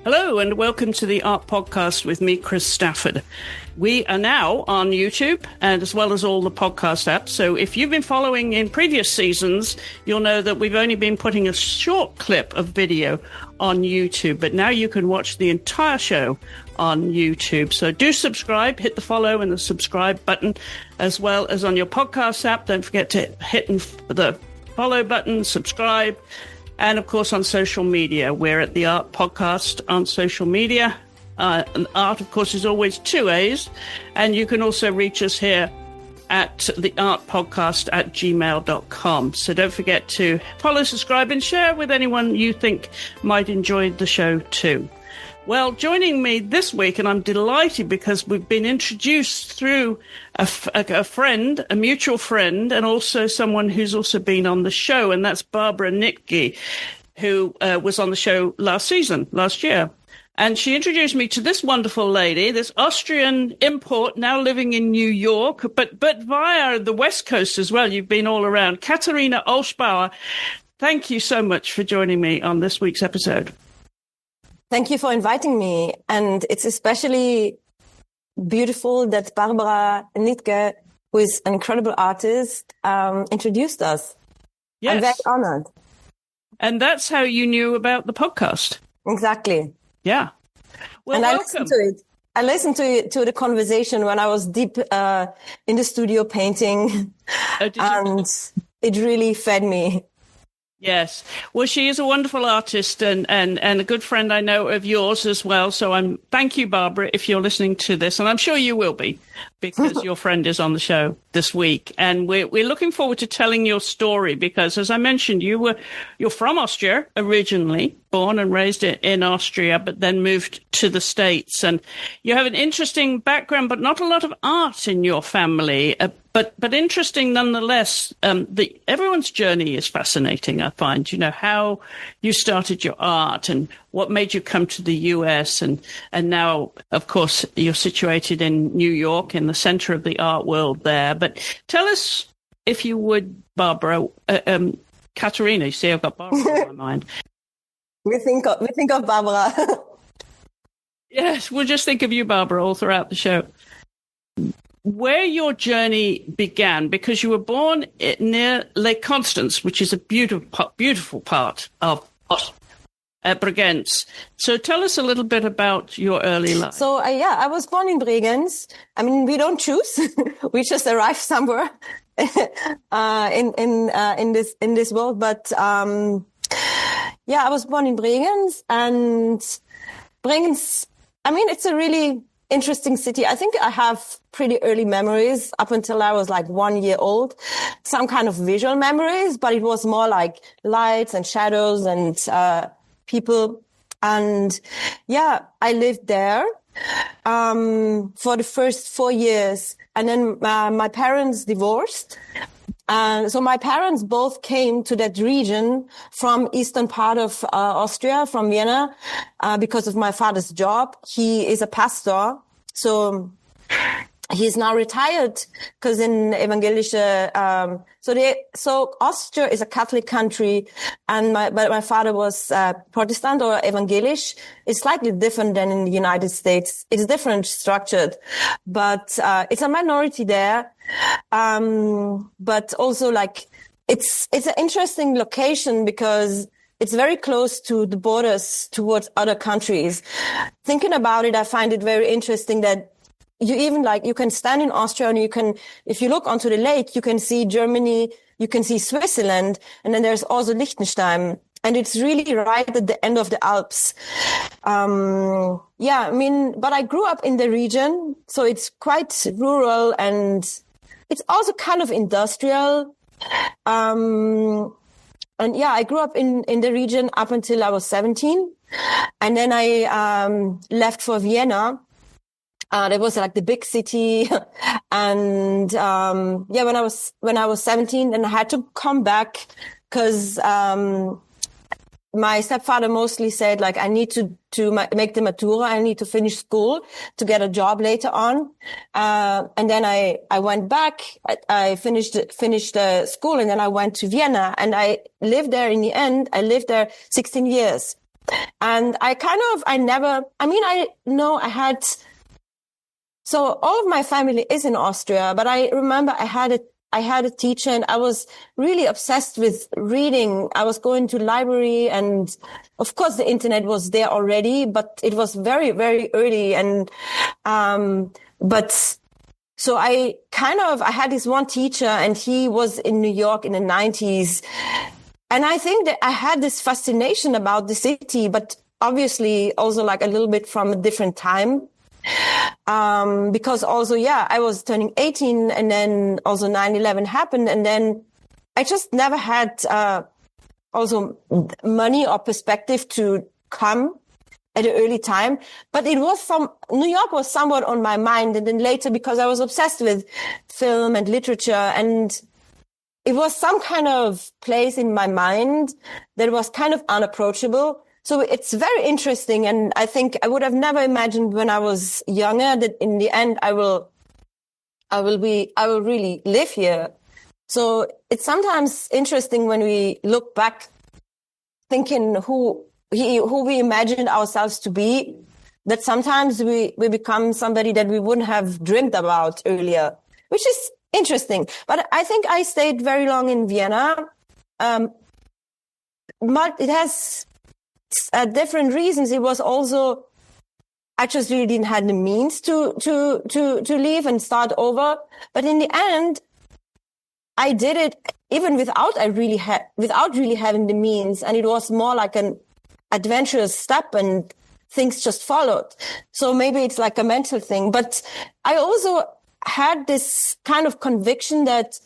Hello and welcome to the AART Podcast with me, Chris Stafford. We are now on YouTube and as well as all the podcast apps. So if you've been following in previous seasons, you'll know that we've only been putting a short clip of video on YouTube, but now you can watch the entire show on YouTube. So do subscribe, hit the follow and the subscribe button, as well as on your podcast app. Don't forget to hit the follow button, subscribe. And, of course, on social media, we're at the AART Podcast on social media. And AART, of course, is always 2 A's. And you can also reach us here at the AART Podcast at gmail.com. So don't forget to follow, subscribe, and share with anyone you think might enjoy the show too. Well, joining me this week, and I'm delighted because we've been introduced through a friend, a mutual friend, and also someone who's also been on the show, and that's Barbara Nitke, who was on the show last year. And she introduced me to this wonderful lady, this Austrian import, now living in New York, but via the West Coast as well. You've been all around. Katherina Olschbaur, thank you so much for joining me on this week's episode. Thank you for inviting me. And it's especially beautiful that Barbara Nitke, who is an incredible artist, introduced us. Yes. I'm very honored. And that's how you knew about the podcast. Exactly. Yeah. Well, and welcome. I listened to it. I listened to the conversation when I was deep in the studio painting. And it really fed me. Yes. Well, she is a wonderful artist and a good friend I know of yours as well. So thank you, Barbara, if you're listening to this. And I'm sure you will be because your friend is on the show this week. And we're looking forward to telling your story because, as I mentioned, you're from Austria originally, born and raised in Austria, but then moved to the States. And you have an interesting background, but not a lot of art in your family. But interesting nonetheless. Everyone's journey is fascinating, I find. You know, how you started your art and what made you come to the US. And now, of course, you're situated in New York in the center of the art world there. But tell us, if you would, Barbara, Katherina, you see, I've got Barbara in my mind. We think of Barbara. Yes, we'll just think of you, Barbara, all throughout the show. Where your journey began, because you were born near Lake Constance, which is a beautiful part of Bregenz. So tell us a little bit about your early life. So I was born in Bregenz. I mean, we don't choose; we just arrive somewhere in this world. But I was born in Bregenz, and Bregenz. I mean, it's a really interesting city. I think I have pretty early memories up until I was like 1 year old, some kind of visual memories, but it was more like lights and shadows and people. And I lived there for the first 4 years. And then my parents divorced. So my parents both came to that region from eastern part of Austria, from Vienna, because of my father's job. He is a pastor, so he's now retired because in evangelische. So Austria is a Catholic country, and my father was Protestant or evangelisch. It's slightly different than in the United States. It's different structured, but it's a minority there. But also like it's an interesting location because it's very close to the borders towards other countries. Thinking about it, I find it very interesting that you can stand in Austria and if you look onto the lake, you can see Germany, you can see Switzerland, and then there's also Liechtenstein. And it's really right at the end of the Alps. But I grew up in the region, so it's quite rural and it's also kind of industrial. I grew up in the region up until I was 17. And then I left for Vienna. That was like the big city. And when I was 17, then I had to come back because my stepfather mostly said, like, I need to make the matura. I need to finish school to get a job later on. And then I went back. I finished the school, and then I went to Vienna, and I lived there. In the end, I lived there 16 years. And I had, so all of my family is in Austria, but I remember I had a teacher and I was really obsessed with reading. I was going to library, and of course the internet was there already, but it was very, very early. And, so I had this one teacher, and he was in New York in the 90s. And I think that I had this fascination about the city, but obviously also like a little bit from a different time. Because also, I was turning 18, and then also 9/11 happened. And then I just never had, also money or perspective to come at an early time. But New York was somewhat on my mind. And then later, because I was obsessed with film and literature, and it was some kind of place in my mind that was kind of unapproachable. So it's very interesting. And I think I would have never imagined when I was younger that in the end, I will really live here. So it's sometimes interesting when we look back, thinking who we imagined ourselves to be, that sometimes we become somebody that we wouldn't have dreamed about earlier, which is interesting. But I think I stayed very long in Vienna. But it has different reasons. It was also, I just really didn't have the means to leave and start over. But in the end, I did it even without really having the means. And it was more like an adventurous step, and things just followed. So maybe it's like a mental thing. But I also had this kind of conviction that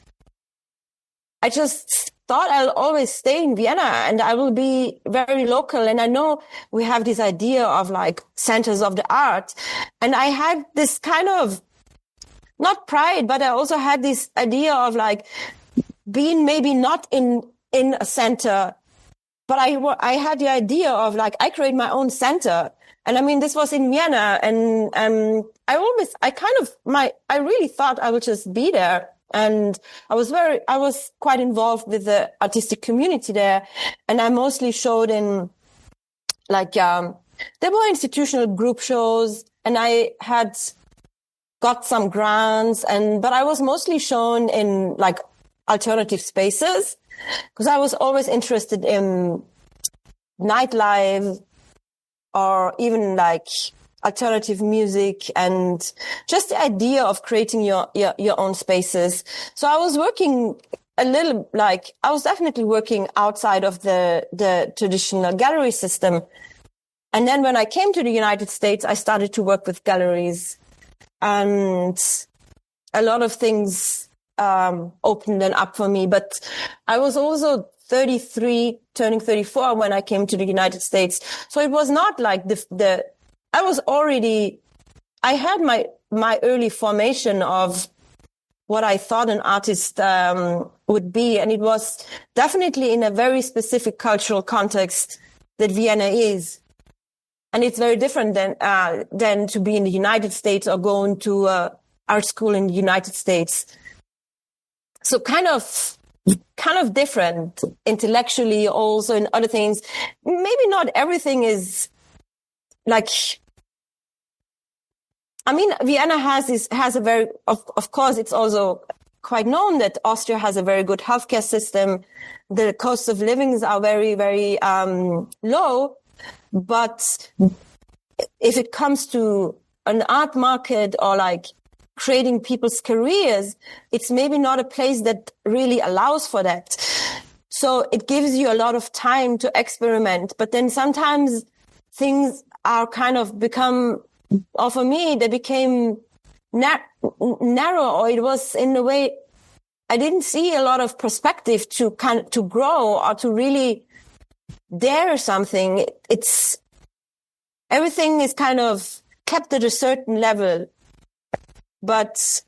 I just thought I'll always stay in Vienna and I will be very local. And I know we have this idea of like centers of the art. And I had this kind of, not pride, but I also had this idea of like being maybe not in a center, but I had the idea of like, I create my own center. And I mean, this was in Vienna, and I really thought I would just be there. And I was quite involved with the artistic community there. And I mostly showed in like, there were institutional group shows, and I had got some grants, but I was mostly shown in like alternative spaces, because I was always interested in nightlife or even like alternative music, and just the idea of creating your own spaces. So I was working I was definitely working outside of the traditional gallery system. And then when I came to the United States, I started to work with galleries, and a lot of things opened then up for me. But I was also 33, turning 34 when I came to the United States. So it was not like I had my early formation of what I thought an artist would be. And it was definitely in a very specific cultural context that Vienna is. And it's very different than to be in the United States or going to art school in the United States. So kind of different intellectually, also in other things. Maybe not everything is like, I mean, Vienna has a very, of course, it's also quite known that Austria has a very good healthcare system. The costs of living are very, very low. But if it comes to an art market or like creating people's careers, it's maybe not a place that really allows for that. So it gives you a lot of time to experiment. But then sometimes things are kind of become, or for me, they became narrow, or it was in a way, I didn't see a lot of perspective to grow or to really dare something. It's everything is kind of kept at a certain level. But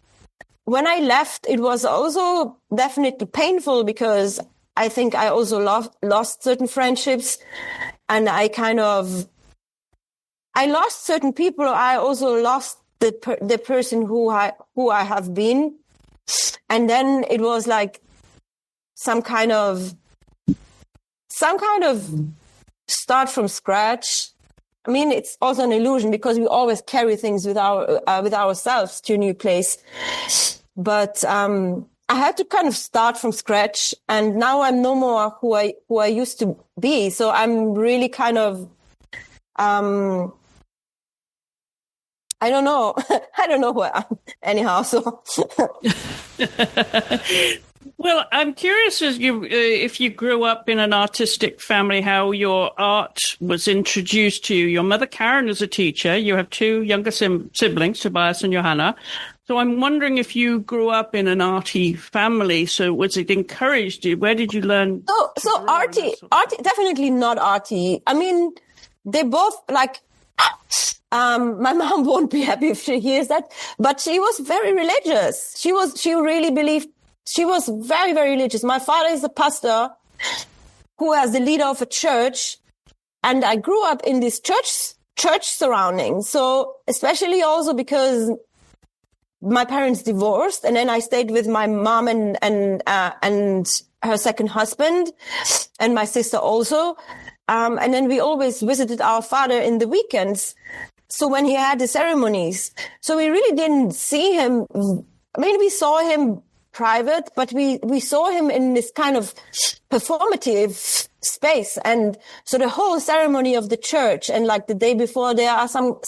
when I left, it was also definitely painful, because I think I also lost certain friendships, and I lost certain people. I also lost the person who I have been. And then it was like some kind of start from scratch. I mean, it's also an illusion because we always carry things with ourselves to a new place. But I had to kind of start from scratch, and now I'm no more who I used to be. So I'm really kind of I don't know. I don't know who I am anyhow. So. Well, I'm curious if you grew up in an artistic family, how your art was introduced to you. Your mother, Karen, is a teacher. You have two younger siblings, Tobias and Johanna. So I'm wondering if you grew up in an arty family. So was it encouraged you? Where did you learn? So arty, definitely not arty. I mean, they both like. My mom won't be happy if she hears that, but she was very religious. She really believed. She was very, very religious. My father is a pastor who is the leader of a church, and I grew up in this church surrounding. So especially also because my parents divorced, and then I stayed with my mom and her second husband, and my sister also. And then we always visited our father in the weekends. So when he had the ceremonies, so we really didn't see him. I mean, we saw him private, but we saw him in this kind of performative space. And so the whole ceremony of the church, and like the day before, there are some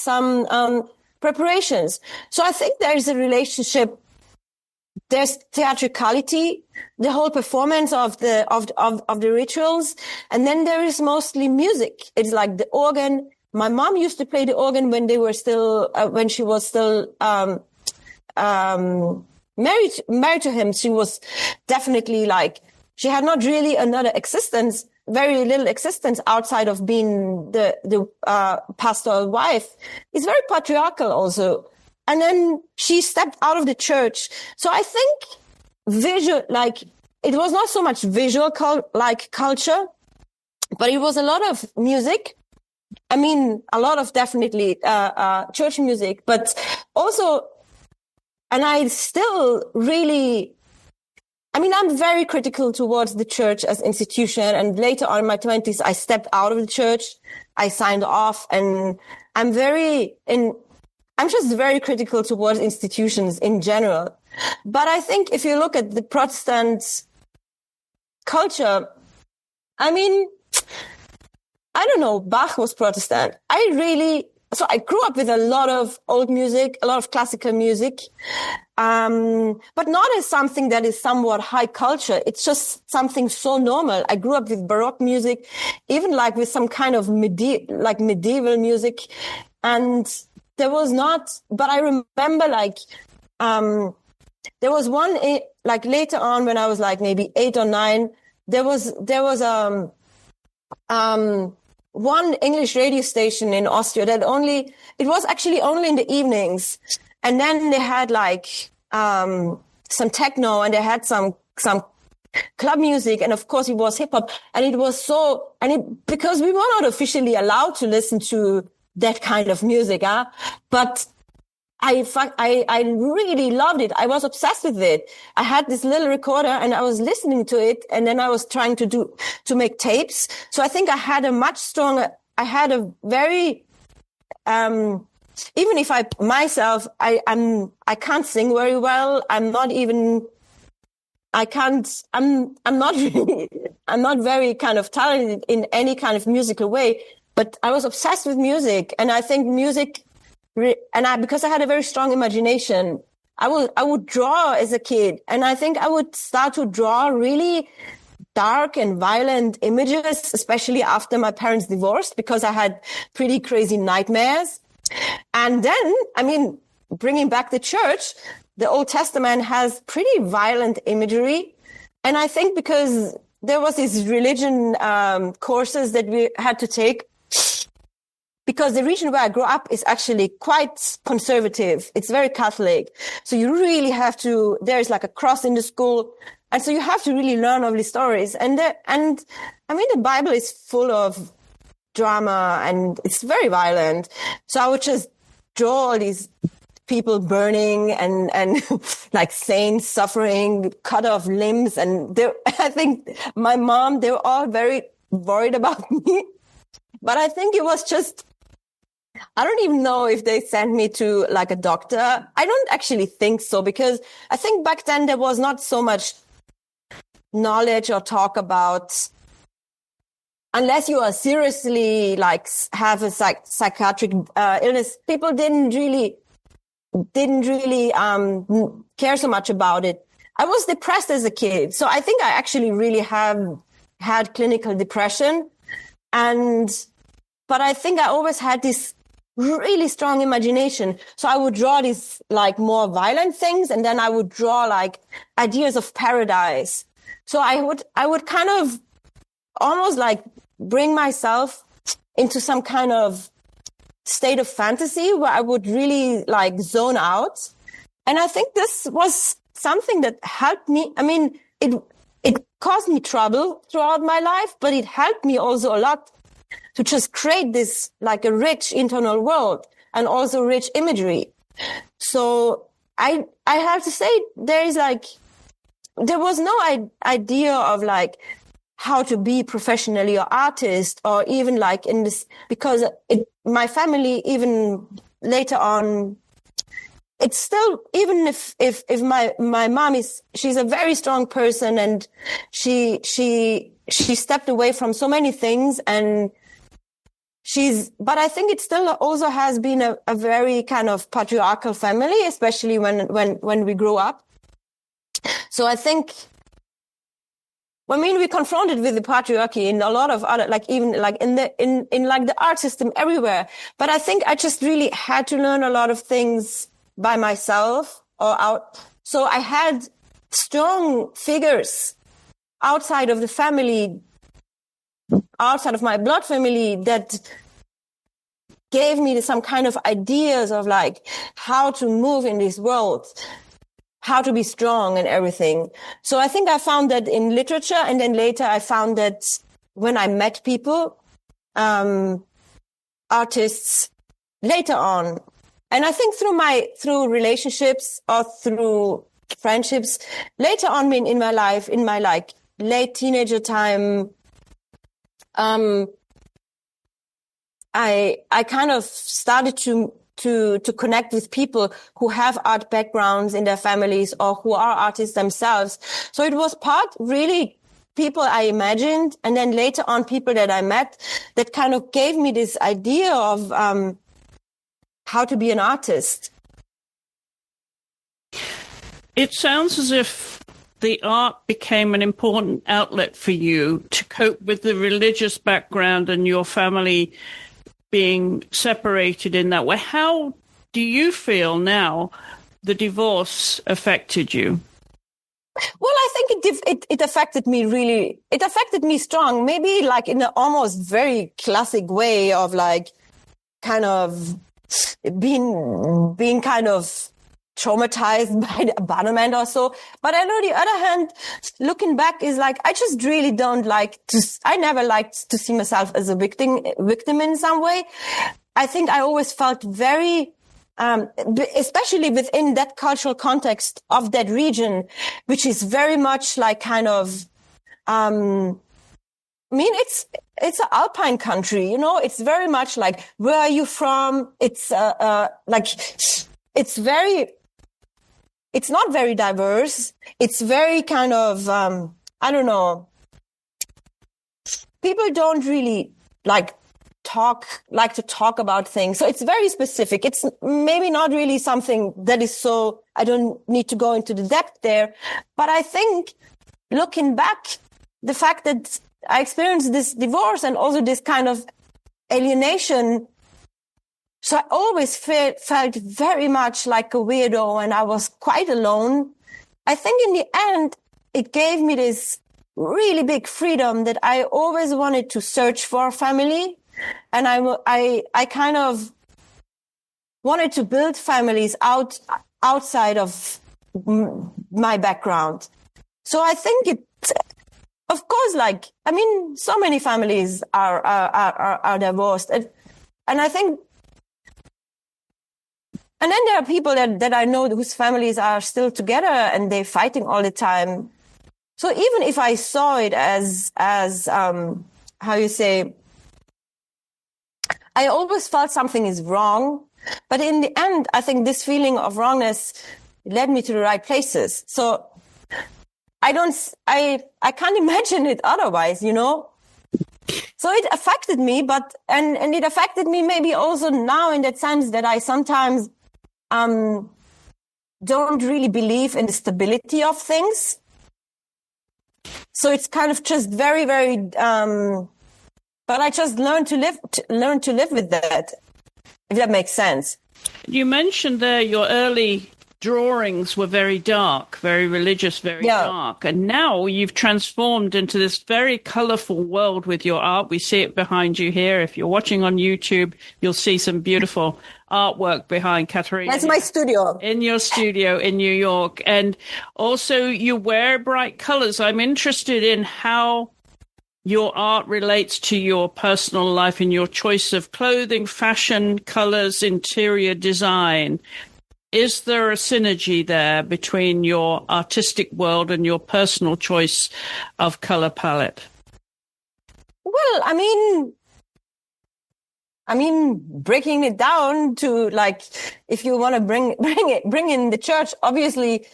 preparations. So I think there is a relationship. There's theatricality, the whole performance of the rituals, and then there is mostly music. It's like the organ. My mom used to play the organ when she was still married to him. She was definitely like, she had not really another existence, very little existence outside of being the pastoral wife. It's very patriarchal also. And then she stepped out of the church. So I think it was not so much visual culture, but it was a lot of music. I mean, a lot of definitely church music, but also, and I still really, I mean, I'm very critical towards the church as institution. And later on in my 20s, I stepped out of the church. I signed off, and I'm just very critical towards institutions in general. But I think if you look at the Protestant culture, I mean, I don't know, Bach was Protestant. So I grew up with a lot of old music, a lot of classical music, but not as something that is somewhat high culture. It's just something so normal. I grew up with Baroque music, even like with some kind of medieval music. And there was not, but I remember there was one, like later on when I was like maybe 8 or 9, there was one English radio station in Austria that it was actually only in the evenings. And then they had like, some techno, and they had some club music. And of course it was hip hop, and it was because we were not officially allowed to listen to that kind of music. But I really loved it. I was obsessed with it. I had this little recorder, and I was listening to it, and then I was trying to make tapes. So I think I had a very, even if I can't sing very well. I'm not very kind of talented in any kind of musical way, but I was obsessed with music. And I think music, because I had a very strong imagination, I would draw as a kid, and I think I would start to draw really dark and violent images, especially after my parents divorced, because I had pretty crazy nightmares. And then, I mean, bringing back the church, the Old Testament has pretty violent imagery. And I think because there was these religion courses that we had to take, because the region where I grew up is actually quite conservative. It's very Catholic. So you really have to, there's like a cross in the school. And so you have to really learn all these stories. And I mean, the Bible is full of drama, and it's very violent. So I would just draw all these people burning and like saints suffering, cut off limbs. And I think my mom, they were all very worried about me. But I think it was just, I don't even know if they sent me to like a doctor. I don't actually think so, because I think back then there was not so much knowledge or talk about, unless you are seriously like have a psychiatric illness, people didn't really care so much about it. I was depressed as a kid, so I think I actually really have had clinical depression, but I think I always had this really strong imagination. So I would draw these like more violent things, and then I would draw like ideas of paradise. So I would kind of almost like bring myself into some kind of state of fantasy where I would really like zone out. And I think this was something that helped me. I mean, it caused me trouble throughout my life, but it helped me also a lot to just create this like a rich internal world and also rich imagery. So I have to say there was no idea of like how to be professionally or artist, or even like in this, because my family, even later on, it's still, even if my mom she's a very strong person, and she stepped away from so many things, and but I think it still also has been a very kind of patriarchal family, especially when we grew up. So I think, I mean, we confronted with the patriarchy in a lot of other, like even like in like the art system everywhere. But I think I just really had to learn a lot of things by myself or out. So I had strong figures outside of the family, outside of my blood family, that gave me some kind of ideas of like how to move in this world, how to be strong and everything. So I think I found that in literature, and then later I found that when I met people, artists later on. And I think through relationships or through friendships later on in my life, in my like late teenager time, I kind of started to connect with people who have art backgrounds in their families or who are artists themselves. So it was part really people I imagined, and then later on people that I met that kind of gave me this idea of how to be an artist. It sounds as if the art became an important outlet for you to cope with the religious background and your family being separated in that way. How do you feel now the divorce affected you? Well, I think it affected me really. It affected me strong, maybe like in an almost very classic way of like kind of being kind of traumatized by the abandonment or so. But on the other hand, looking back is like, I just really I never liked to see myself as a victim in some way. I think I always felt very, especially within that cultural context of that region, which is very much like kind of, I mean, it's an alpine country, you know, it's very much like, where are you from? It's, like, it's not very diverse. It's very kind of, I don't know. People don't really like to talk about things. So it's very specific. It's maybe not really something that is so, I don't need to go into the depth there. But I think looking back, the fact that I experienced this divorce and also this kind of alienation, so I always felt very much like a weirdo, and I was quite alone. I think in the end, it gave me this really big freedom that I always wanted to search for family. And I kind of wanted to build families outside of my background. So I think of course, like, I mean, so many families are divorced. And I think, and then there are people that I know whose families are still together and they're fighting all the time. So even if I saw it as how you say, I always felt something is wrong. But in the end, I think this feeling of wrongness led me to the right places. So I can't imagine it otherwise, you know? So it affected me, and it affected me maybe also now in that sense that I sometimes don't really believe in the stability of things. So it's kind of just very, very, but I just learned to live with that, if that makes sense. You mentioned there your early drawings were very dark, very religious, very dark. And now you've transformed into this very colorful world with your art. We see it behind you here. If you're watching on YouTube, you'll see some beautiful artwork behind Katherina. That's my studio. In your studio in New York. And also you wear bright colors. I'm interested in how your art relates to your personal life and your choice of clothing, fashion, colors, interior design. Is there a synergy there between your artistic world and your personal choice of color palette? Well, I mean, breaking it down to like, if you want to bring in the church, obviously,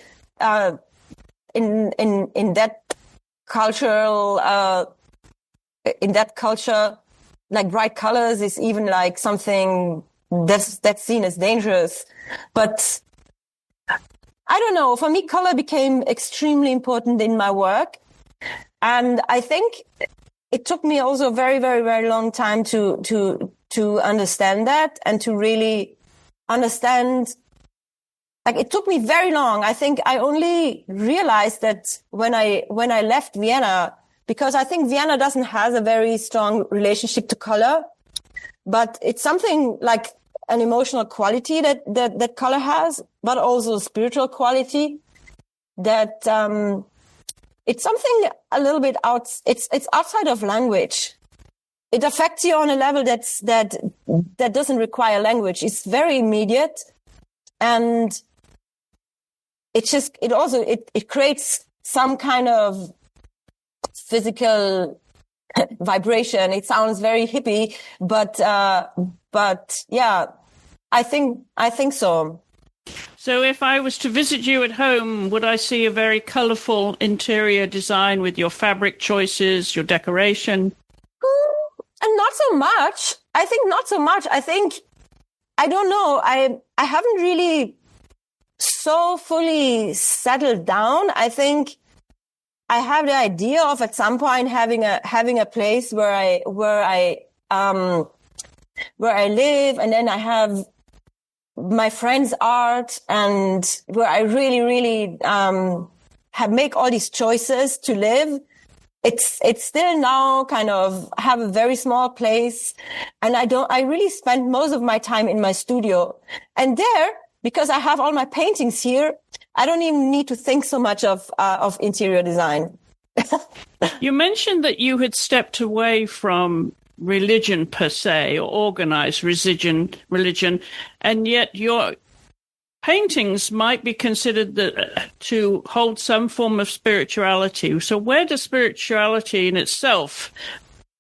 in that cultural, in that culture, like bright colors is even like something that's seen as dangerous. But I don't know. For me, color became extremely important in my work. And I think it took me also a very, very, very long time to understand that and to really understand. Like, it took me very long. I think I only realized that when I left Vienna, because I think Vienna doesn't have a very strong relationship to color, but it's something like an emotional quality that color has, but also a spiritual quality that it's something a little bit it's outside of language. It affects you on a level that doesn't require language. It's very immediate, and it creates some kind of physical vibration. It sounds very hippie, but yeah, I think so. So if I was to visit you at home, would I see a very colorful interior design with your fabric choices, your decoration? And not so much. I think not so much. I think, I don't know. I haven't really so fully settled down. I think I have the idea of at some point having a place where I live, and then I have my friends' art, and where I really, really make all these choices to live. It's still now kind of have a very small place, and I really spend most of my time in my studio. And there, because I have all my paintings here, I don't even need to think so much of interior design. You mentioned that you had stepped away from religion per se, or organized religion, and yet your paintings might be considered to hold some form of spirituality. So where does spirituality in itself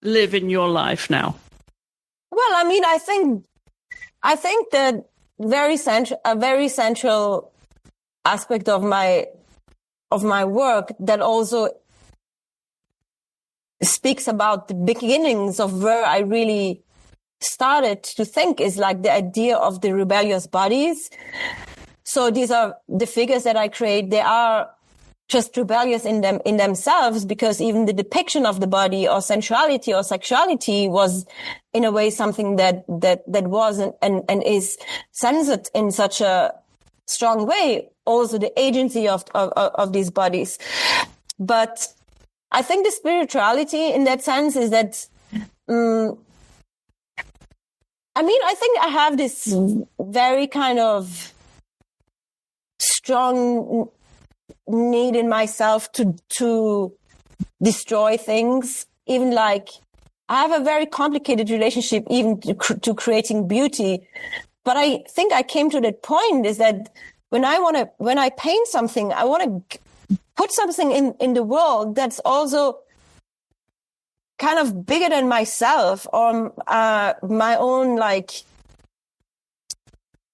live in your life now? Well, I mean, I think that a very central aspect of my work that also speaks about the beginnings of where I really started to think is like the idea of the rebellious bodies. So these are the figures that I create. They are just rebellious in themselves, because even the depiction of the body or sensuality or sexuality was in a way something that was and is censored in such a strong way. Also the agency of these bodies. But I think the spirituality in that sense is that, I think I have this very kind of strong need in myself to destroy things. Even like, I have a very complicated relationship even to creating beauty. But I think I came to that point is that when I paint something, I want to put something in the world that's also kind of bigger than myself, or my own like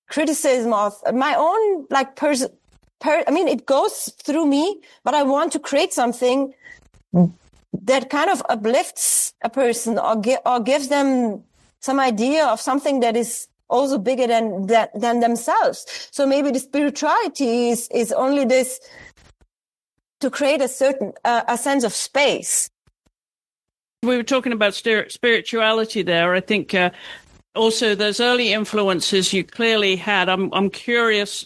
criticism of my own like I mean, it goes through me, but I want to create something that kind of uplifts a person, or gives them some idea of something that is also bigger than themselves. So maybe the spirituality is only this, to create a certain a sense of space. We were talking about spirituality there. I think also those early influences you clearly had. I'm curious,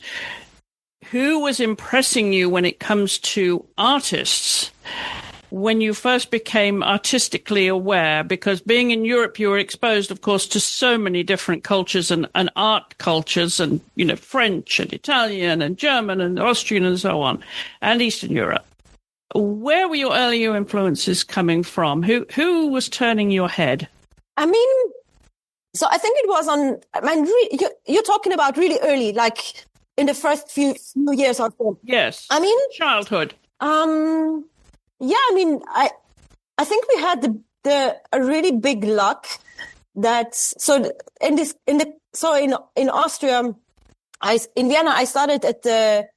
who was impressing you when it comes to artists when you first became artistically aware? Because being in Europe, you were exposed, of course, to so many different cultures and art cultures, and, you know, French and Italian and German and Austrian and so on, and Eastern Europe. Where were your earlier influences coming from? Who was turning your head? I mean, so I think it was you're talking about really early, like in the first few years or so. Yes. I mean, childhood. Yeah, I mean, I think we had a really big luck that, in Austria, in Vienna, I started at the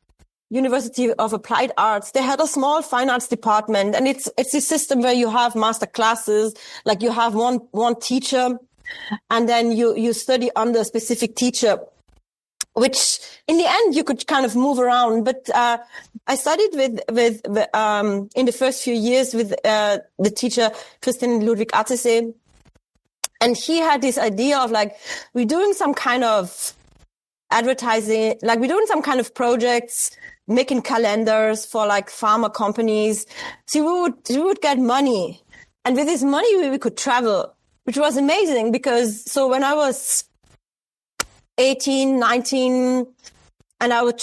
University of Applied Arts. They had a small fine arts department, and it's a system where you have master classes, like you have one teacher, and then you study under a specific teacher, which in the end you could kind of move around. But I studied with in the first few years with the teacher Christian Ludwig Atese, and he had this idea of like, we're doing some kind of advertising, like we're doing some kind of projects, making calendars for like pharma companies. So we would get money, and with this money we could travel, which was amazing. Because so when I was 18, 19, and I would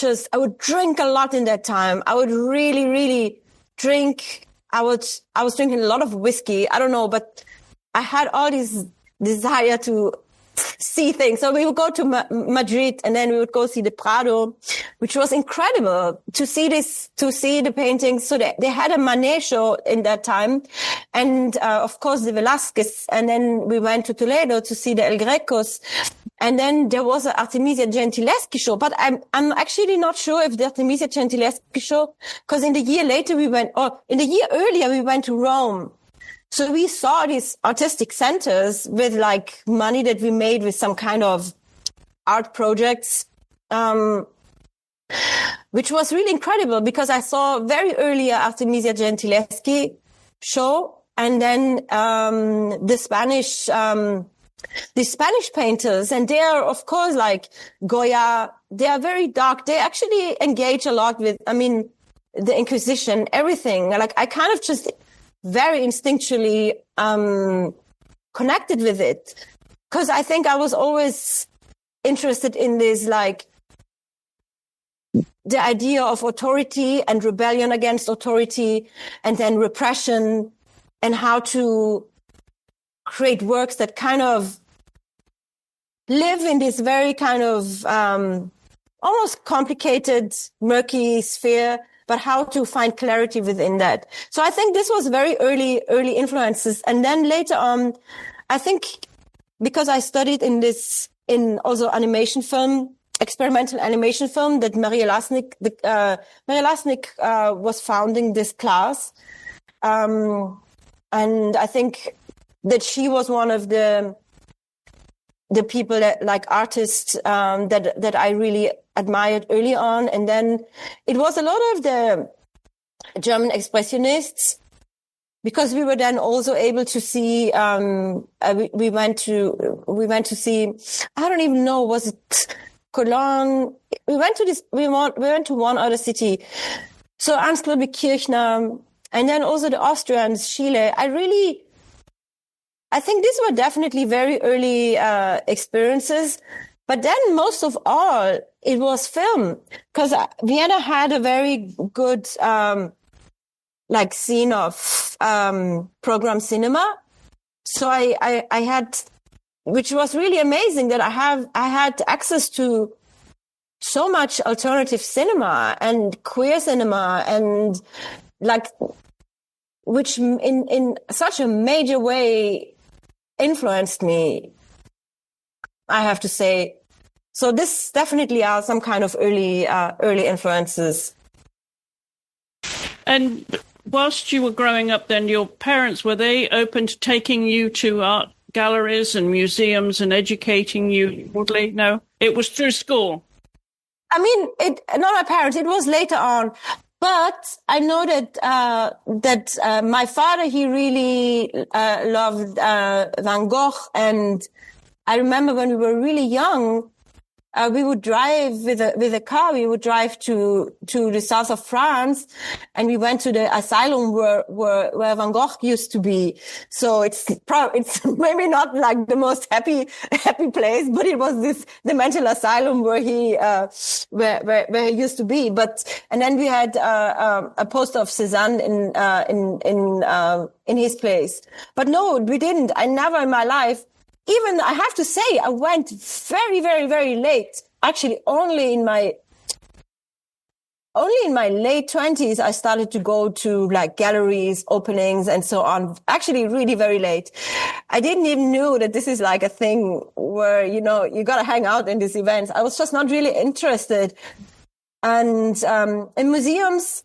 drink a lot in that time. I would really, really drink. I was drinking a lot of whiskey. I don't know, but I had all this desire to see things. So we would go to Madrid, and then we would go see the Prado, which was incredible to see the paintings. So they had a Manet show in that time, and of course the Velázquez. And then we went to Toledo to see the El Grecos. And then there was an Artemisia Gentileschi show, but I'm actually not sure if the Artemisia Gentileschi show, because in the year earlier we went to Rome. So we saw these artistic centers with like money that we made with some kind of art projects, which was really incredible, because I saw very early Artemisia Gentileschi show, and then the Spanish painters, and they are, of course, like Goya, they are very dark. They actually engage a lot with, I mean, the Inquisition, everything. Like I kind of just very instinctually connected with it, because I think I was always interested in this, like the idea of authority and rebellion against authority, and then repression, and how to create works that kind of live in this very kind of almost complicated, murky sphere, but how to find clarity within that. So I think this was very early influences. And then later on, I think because I studied in also animation film, experimental animation film, that Maria Lasnik was founding this class. And I think that she was one of the people that, like, artists that I really admired early on. And then it was a lot of the German expressionists, because we were then also able to see we went to see, I don't even know, was it Cologne? We went to one other city, so Ernst Ludwig Kirchner, and then also the Austrians, Chile. I think these were definitely very early experiences. But then most of all, it was film, because Vienna had a very good scene of program cinema. So I had, which was really amazing, that I had access to so much alternative cinema and queer cinema, and like which in such a major way influenced me, I have to say. So this definitely are some kind of early influences. And whilst you were growing up then, your parents, were they open to taking you to art galleries and museums and educating you broadly? No? It was through school? I mean, not my parents, it was later on. But I know that my father, he really loved Van Gogh. And I remember when we were really young, we would drive with a car. We would drive to the south of France, and we went to the asylum where Van Gogh used to be. So it's maybe not like the most happy place, but it was the mental asylum where he used to be. And then we had a poster of Cézanne in his place. But no, we didn't. I never in my life. Even, I have to say, I went very, very, very late. Actually, only in my late 20s, I started to go to like galleries, openings, and so on. Actually, really very late. I didn't even know that this is like a thing where, you gotta hang out in these events. I was just not really interested. And in museums,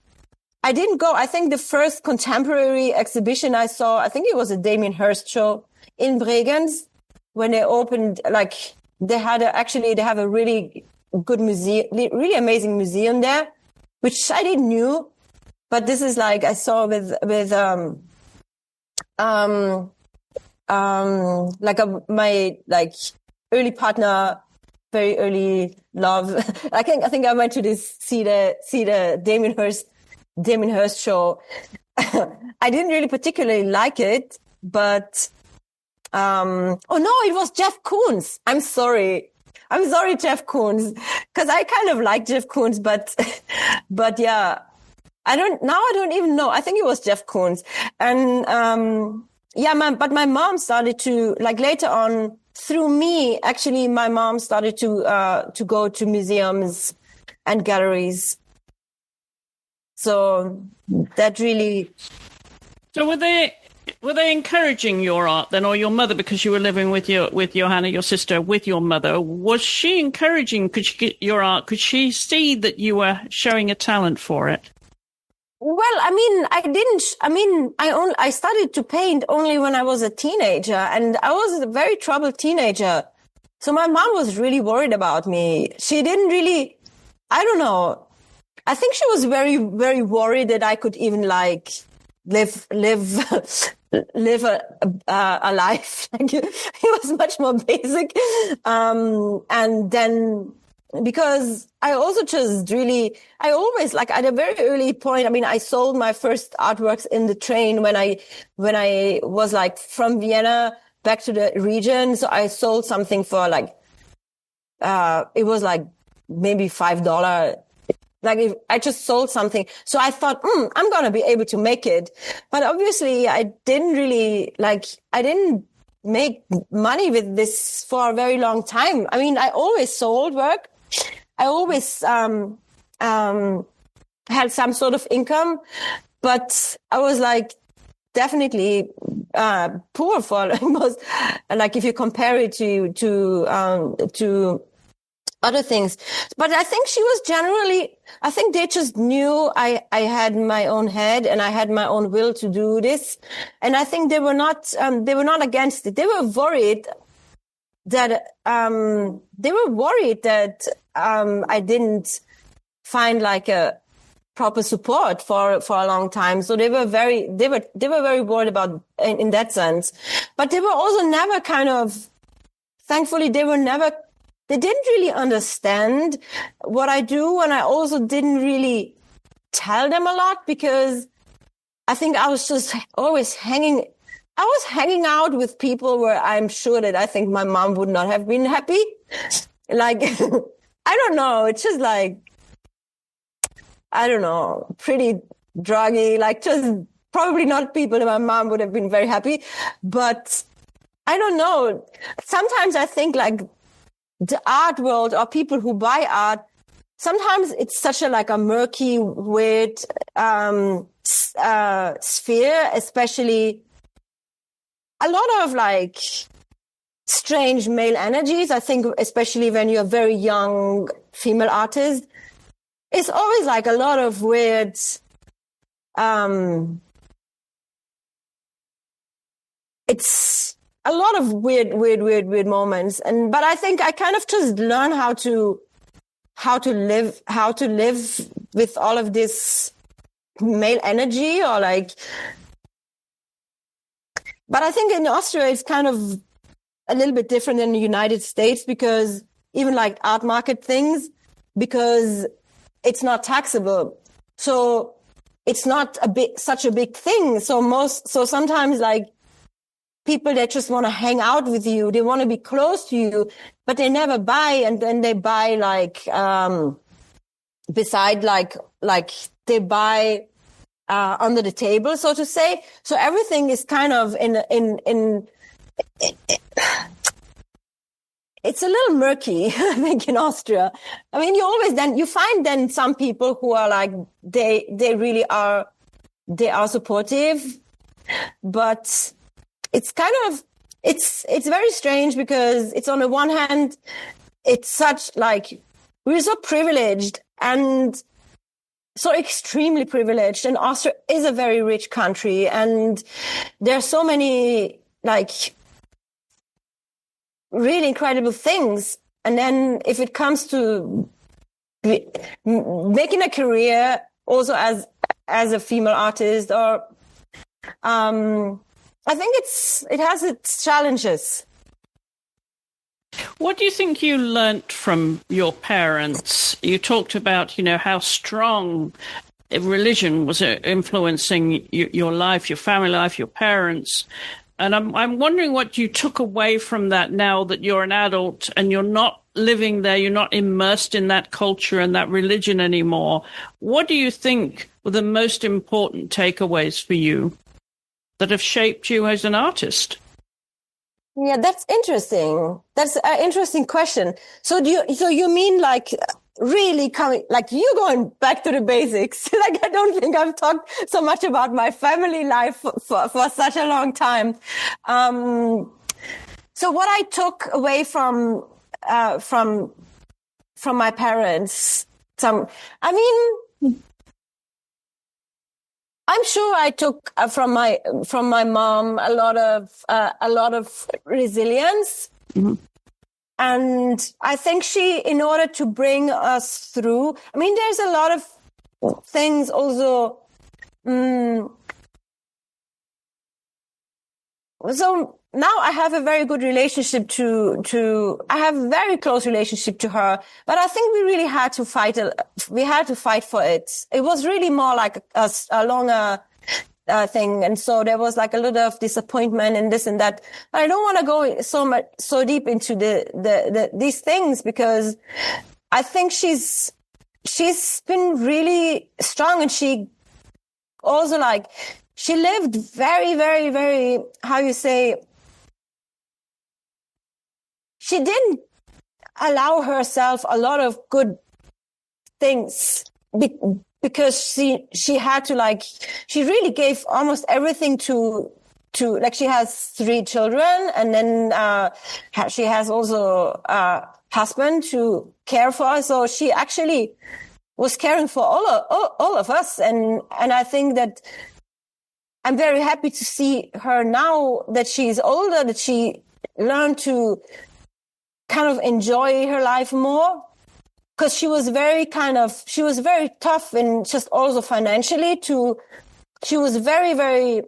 I didn't go. I think the first contemporary exhibition I saw, I think it was a Damien Hirst show in Bregenz. When they opened, like they have a really good museum, really amazing museum there, which I didn't knew, but this is like I saw with my early partner, very early love. I think I went to see the Damien Hirst show. I didn't really particularly like it, but. It was Jeff Koons. I'm sorry, Jeff Koons, because I kind of like Jeff Koons, but yeah, I don't even know. I think it was Jeff Koons. And, but my mom started to, like later on through me, actually, my mom started to go to museums and galleries. So that really. So were they encouraging your art then, or your mother, because you were living with Johanna, your sister, with your mother? Was she encouraging your art? Could she see that you were showing a talent for it? Well, I mean, I started to paint only when I was a teenager, and I was a very troubled teenager. So my mom was really worried about me. She didn't really, I don't know. I think she was very, very worried that I could even like live a life. Like, it was much more basic. And then because I also just really, I always like at a very early point, I mean, I sold my first artworks in the train when I was like from Vienna back to the region. So I sold something for like, it was like maybe $5. Like if I just sold something. So I thought, I'm going to be able to make it. But obviously I didn't make money with this for a very long time. I mean, I always sold work. I always, had some sort of income, but I was like definitely, poor for almost, like if you compare it to other things. But I think she was I think they just knew I had my own head and I had my own will to do this. And I think they were not against it. They were worried that, I didn't find like a proper support for a long time. So they were very worried about in that sense. But they were also never thankfully they didn't really understand what I do, and I also didn't really tell them a lot because I think I was just always hanging out with people where I'm sure that I think my mom would not have been happy. Like, I don't know. It's just like, I don't know, pretty druggy, like just probably not people that my mom would have been very happy. But I don't know. Sometimes I think like, the art world or people who buy art, sometimes it's such a like a murky, weird sphere, especially a lot of like strange male energies. I think especially when you're a very young female artist, it's always like a lot of weird it's a lot of weird moments. But I think I kind of just learn how to live with all of this male energy, or like, but I think in Austria it's kind of a little bit different than the United States, because even like art market things, because it's not taxable. So it's not such a big thing. So sometimes like people that just want to hang out with you, they want to be close to you, but they never buy. And then they buy like, beside like they buy, under the table, so to say. So everything is kind of it's a little murky, I think, in Austria. I mean, you find some people who are like, they really are, they are supportive, but it's kind of, it's very strange, because it's on the one hand, it's such like, we're so privileged and so extremely privileged, and Austria is a very rich country, and there are so many like really incredible things. And then if it comes to making a career also as a female artist, or I think it has its challenges. What do you think you learnt from your parents? You talked about, how strong religion was influencing your life, your family life, your parents. And I'm wondering what you took away from that now that you're an adult and you're not living there, you're not immersed in that culture and that religion anymore. What do you think were the most important takeaways for you that have shaped you as an artist? Yeah, that's interesting. That's an interesting question. So you mean like really coming, like you going back to the basics? Like, I don't think I've talked so much about my family life for such a long time. So what I took away from my parents, I'm sure I took from my mom a lot of resilience. Mm-hmm. And I think in order to bring us through, there's a lot of things also. So now I have a very good relationship I have a very close relationship to her, but I think we really had to fight. We had to fight for it. It was really more like a longer thing. And so there was like a lot of disappointment and this and that. But I don't want to go so deep into these things, because I think she's been really strong, and she also she lived very, very, very, how you say, she didn't allow herself a lot of good things because she had to she really gave almost everything to she has 3 children, and then she has also a husband to care for. So she actually was caring for all of us. And I think that I'm very happy to see her now that she's older, that she learned to kind of enjoy her life more, because she was very tough, and just also financially she was very, very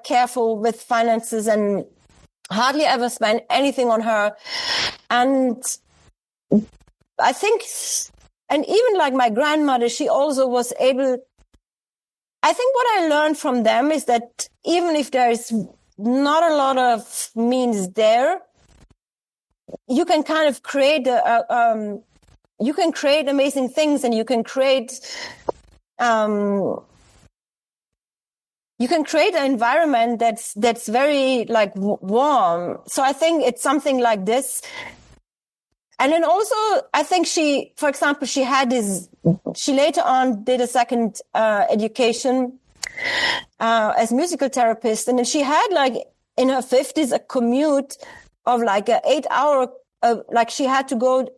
careful with finances and hardly ever spent anything on her. And I think, and even my grandmother, she also was able, I think what I learned from them is that even if there is not a lot of means there, you can kind of create you can create amazing things, and you can create an environment that's very warm. So I think it's something like this. And then also, I think she later on did a second education as musical therapist. And then she had like in her 50s a commute of like an 8 hour, like she had to go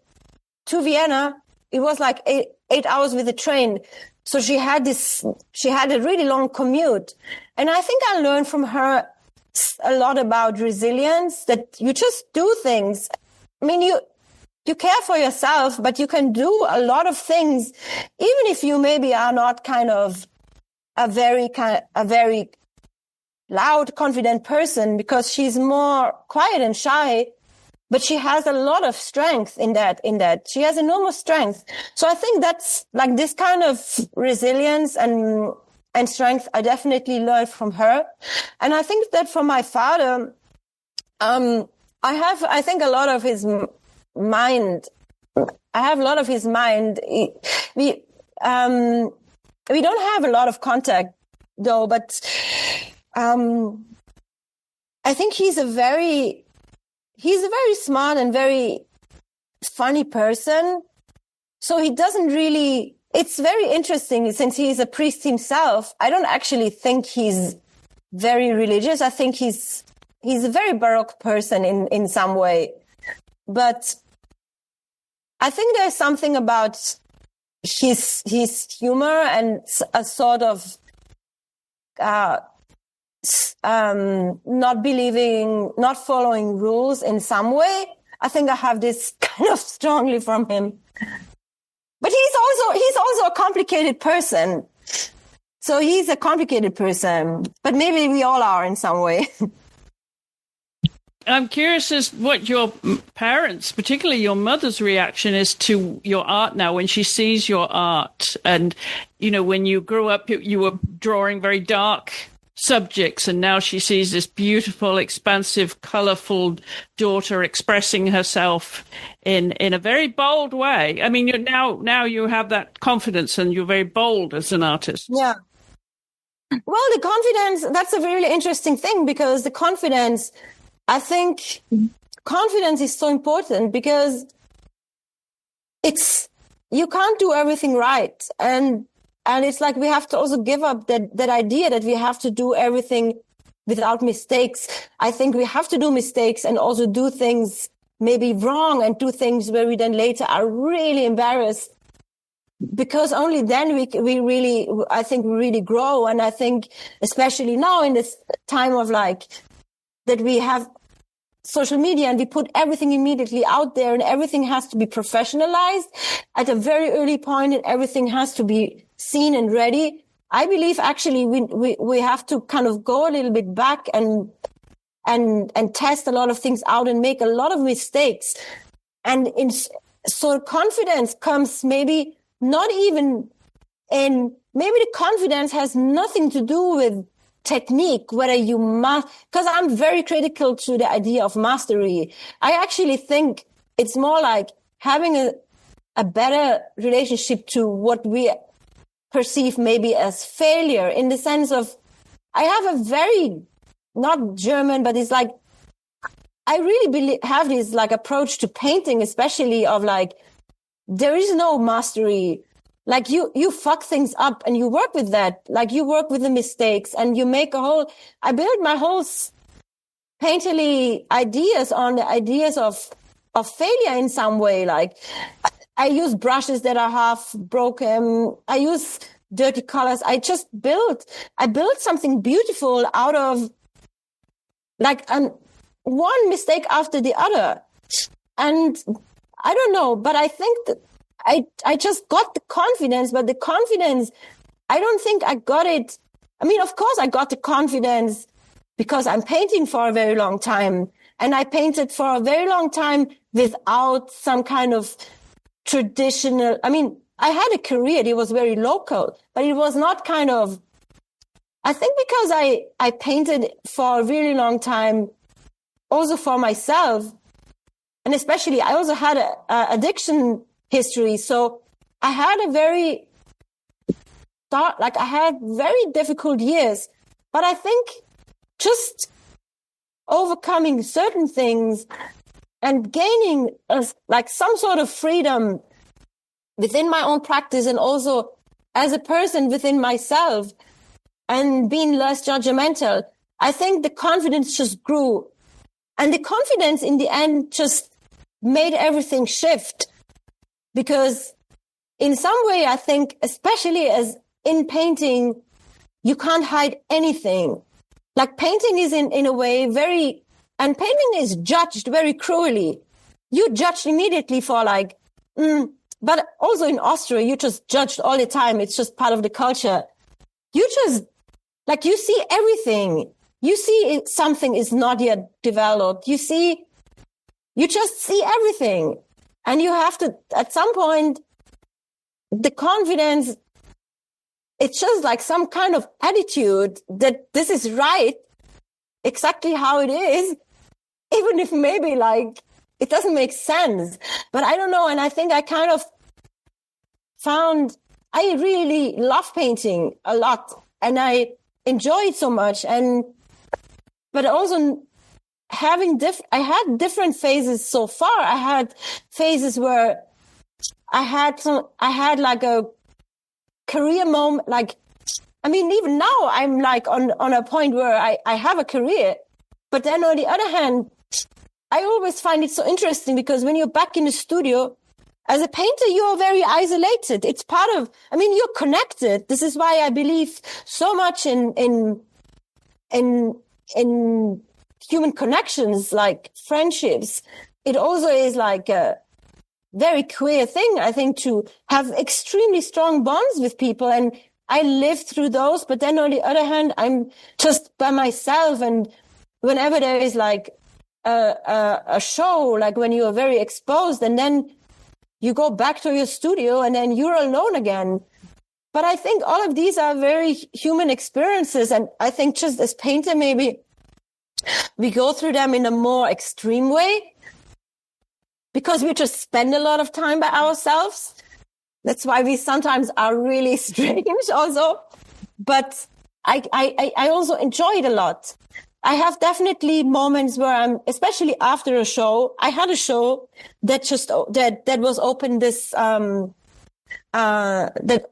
to Vienna. It was like eight hours with the train. So she had a really long commute. And I think I learned from her a lot about resilience, that you just do things. I mean, you care for yourself, but you can do a lot of things, even if you maybe are not kind of a very loud, confident person, because she's more quiet and shy, but she has a lot of strength in that. She has enormous strength. So I think that's like this kind of resilience and strength I definitely learned from her. And I think that from my father, I think a lot of his mind. I have a lot of his mind. We don't have a lot of contact though, but I think he's a very smart and very funny person. So he doesn't really, it's very interesting since he's a priest himself. I don't actually think he's very religious. I think he's a very Baroque person in some way. But I think there's something about his humor and a sort of not following rules in some way. I think I have this kind of strongly from him. But he's also a complicated person. So he's a complicated person, but maybe we all are in some way. I'm curious as what your parents, particularly your mother's reaction is to your art now when she sees your art. And, you know, when you grew up, you were drawing very dark subjects, and now she sees this beautiful, expansive, colorful daughter expressing herself in a very bold way. I mean, now you have that confidence and you're very bold as an artist. Yeah. Well, the confidence, that's a really interesting thing, because the confidence, I think confidence is so important, because you can't do everything right. And it's like we have to also give up that idea that we have to do everything without mistakes. I think we have to do mistakes and also do things maybe wrong and do things where we then later are really embarrassed, because only then we really grow. And I think especially now in this time of like that we have social media and we put everything immediately out there and everything has to be professionalized at a very early point and everything has to be seen and ready. I believe actually we have to kind of go a little bit back and test a lot of things out and make a lot of mistakes. And so confidence comes maybe not even in, maybe the confidence has nothing to do with technique, whether you because I'm very critical to the idea of mastery. I actually think it's more like having a better relationship to what we perceive maybe as failure, in the sense of I have a very, not German, but it's like, I really have this like approach to painting, especially of like, there is no mastery. Like you fuck things up and you work with that. Like you work with the mistakes and you make I build my whole painterly ideas on the ideas of failure in some way. Like I use brushes that are half broken. I use dirty colors. I built something beautiful out of like one mistake after the other. And I don't know, but I think that I just got the confidence, but the confidence, I don't think I got it. I mean, of course I got the confidence because I'm painting for a very long time, and I painted for a very long time without some kind of traditional, I mean, I had a career, it was very local, but it was not kind of, I think because I painted for a really long time also for myself, and especially I also had a addiction history. So I had I had very difficult years, but I think just overcoming certain things and gaining like some sort of freedom within my own practice and also as a person within myself and being less judgmental, I think the confidence just grew. And the confidence in the end just made everything shift. Because in some way, I think, especially as in painting, you can't hide anything. Like painting is in a way and painting is judged very cruelly. You judged immediately for like, but also in Austria, you just judged all the time. It's just part of the culture. You just, like, you see everything. You see something is not yet developed. You just see everything. And you have to, at some point, the confidence, it's just like some kind of attitude that this is right, exactly how it is, even if maybe like it doesn't make sense. But I don't know. And I think I kind of found I really love painting a lot and I enjoy it so much. But also I had different phases so far. I had phases where I had like a career moment, like, I mean, even now I'm like on a point where I have a career, but then on the other hand, I always find it so interesting because when you're back in the studio as a painter, you're very isolated. It's part of, I mean, you're connected. This is why I believe so much in human connections, like friendships. It also is like a very queer thing, I think, to have extremely strong bonds with people. And I lived through those. But then on the other hand, I'm just by myself. And whenever there is like a show, like when you are very exposed and then you go back to your studio and then you're alone again. But I think all of these are very human experiences. And I think just as painter, maybe we go through them in a more extreme way because we just spend a lot of time by ourselves. That's why we sometimes are really strange also. But I also enjoy it a lot. I have definitely moments where I'm, especially after a show, I had a show that was open this, that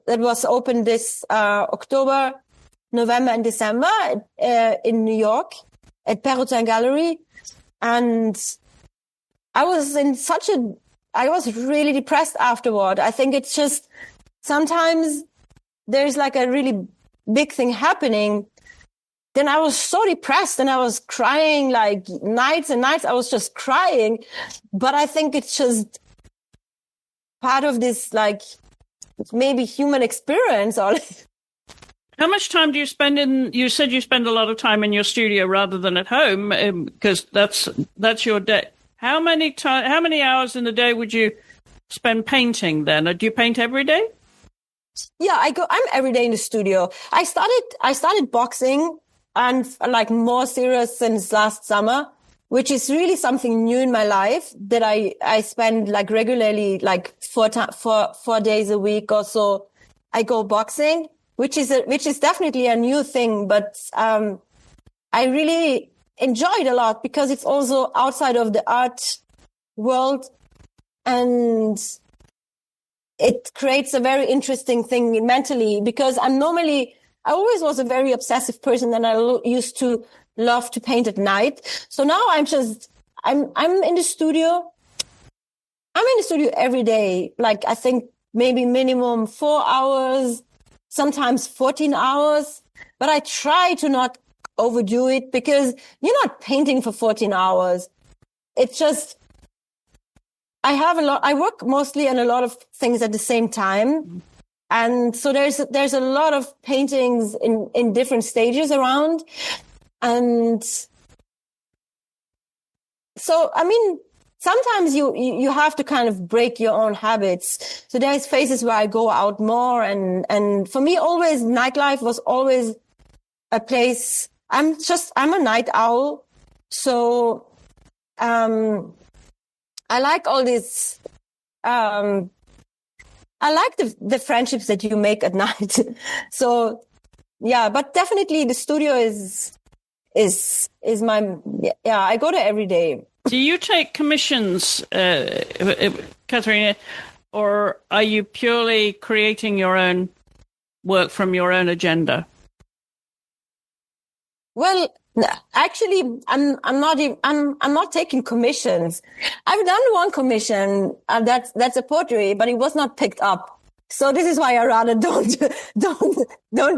was open this, October, November and December, in New York at Perrotin Gallery. And I was I was really depressed afterward. I think it's just, sometimes there's like a really big thing happening. Then I was so depressed and I was crying like nights and nights. I was just crying. But I think it's just part of this, like, maybe human experience. How much time do you spend you said you spend a lot of time in your studio rather than at home, because that's your day. How many hours in the day would you spend painting then? Do you paint every day? Yeah, I'm every day in the studio. I started boxing and like more serious since last summer, which is really something new in my life that I spend like regularly, like 4 days a week or so. I go boxing, which is definitely a new thing, but I really enjoy it a lot because it's also outside of the art world and it creates a very interesting thing mentally because I always was a very obsessive person and I used to love to paint at night. So now I'm in the studio. I'm in the studio every day. Like I think maybe minimum 4 hours, sometimes 14 hours, but I try to not overdo it because you're not painting for 14 hours. It's just, I work mostly on a lot of things at the same time. And so there's a lot of paintings in different stages around. And so, I mean, sometimes you have to kind of break your own habits. So there's phases where I go out more. And for me, always nightlife was always a place. I'm a night owl. So, I like all this, I like the friendships that you make at night. So yeah, but definitely the studio is my, I go there every day. Do you take commissions, Katherina, or are you purely creating your own work from your own agenda? Well, actually, I'm not taking commissions. I've done one commission that's a pottery, but it was not picked up. So this is why I rather don't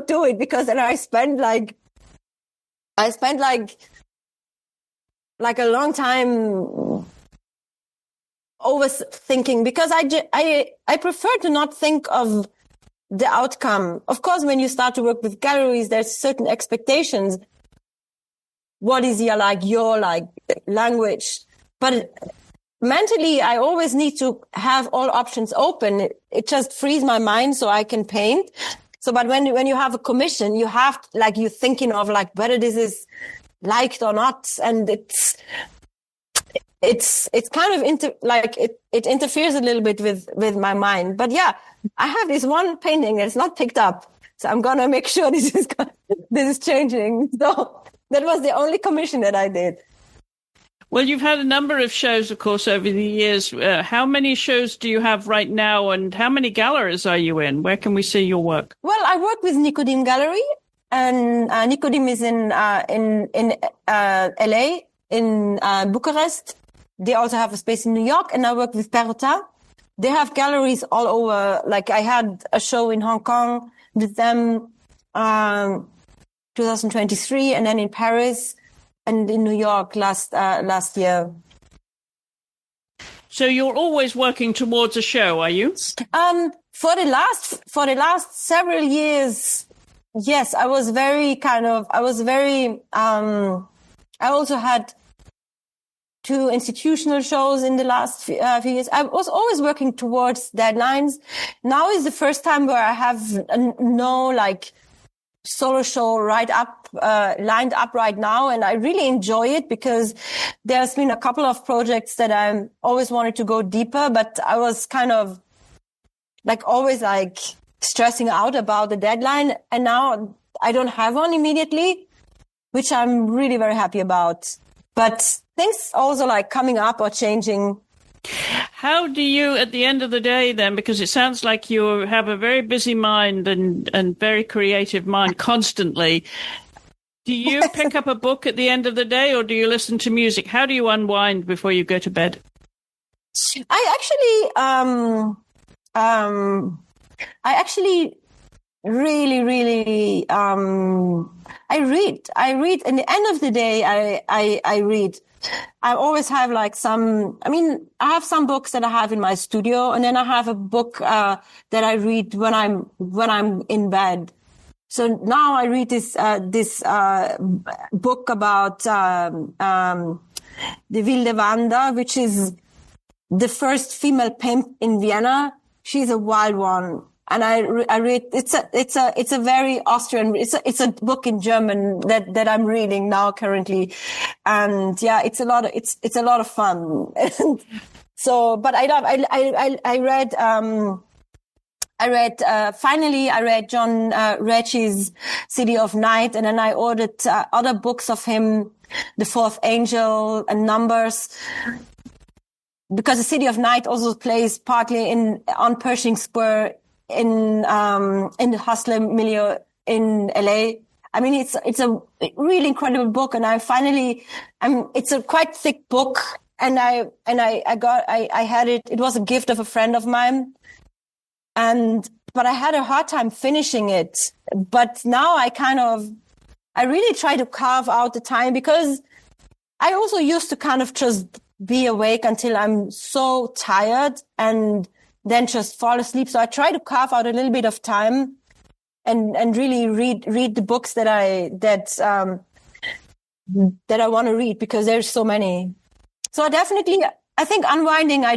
do it, because then I spend like a long time overthinking, because I prefer to not think of the outcome. Of course, when you start to work with galleries, there's certain expectations. What is your language? But mentally, I always need to have all options open. It just frees my mind so I can paint. So, but when you have a commission, you have you're thinking of whether this is liked or not, and it's kind of it interferes a little bit with my mind. But yeah, I have this one painting that's not picked up, so I'm gonna make sure this is changing. So that was the only commission that I did. Well, you've had a number of shows, of course, over the years. How many shows do you have right now, and how many galleries are you in? Where can we see your work? Well, I work with Nicodim Gallery, and Nicodim is in LA, in Bucharest. They also have a space in New York, and I work with Perrotin. They have galleries all over. Like I had a show in Hong Kong with them, 2023, and then in Paris and in New York last year. So you're always working towards a show, are you? For the last several years, yes, I also had 2 institutional shows in the last few years. I was always working towards deadlines. Now is the first time where I have no solo show lined up right now, and I really enjoy it, because there's been a couple of projects that I always wanted to go deeper, but I was kind of always stressing out about the deadline, and now I don't have one immediately, which I'm really very happy about. But things also coming up or changing. How do you, at the end of the day then, because it sounds like you have a very busy mind and very creative mind constantly, do you pick up a book at the end of the day, or do you listen to music? How do you unwind before you go to bed? I actually really, I read. In the end of the day, I read. I always have I have some books that I have in my studio, and then I have a book that I read when I'm in bed. So now I read this book about the Wilde Wanda, which is the first female pimp in Vienna. She's a wild one. And I read, it's a very Austrian, it's a book in German that I'm reading now currently. And yeah, it's a lot of fun. So, but finally I read John Rechy's City of Night, and then I ordered other books of him, The Fourth Angel and Numbers, because the City of Night also plays partly on Pershing Square in the hustler milieu in LA. I mean, it's a really incredible book, and it's a quite thick book, and I had it. It was a gift of a friend of mine, but I had a hard time finishing it. But now I really try to carve out the time, because I also used to kind of just be awake until I'm so tired and then just fall asleep. So I try to carve out a little bit of time and really read the books that I want to read, because there's so many. So I think unwinding I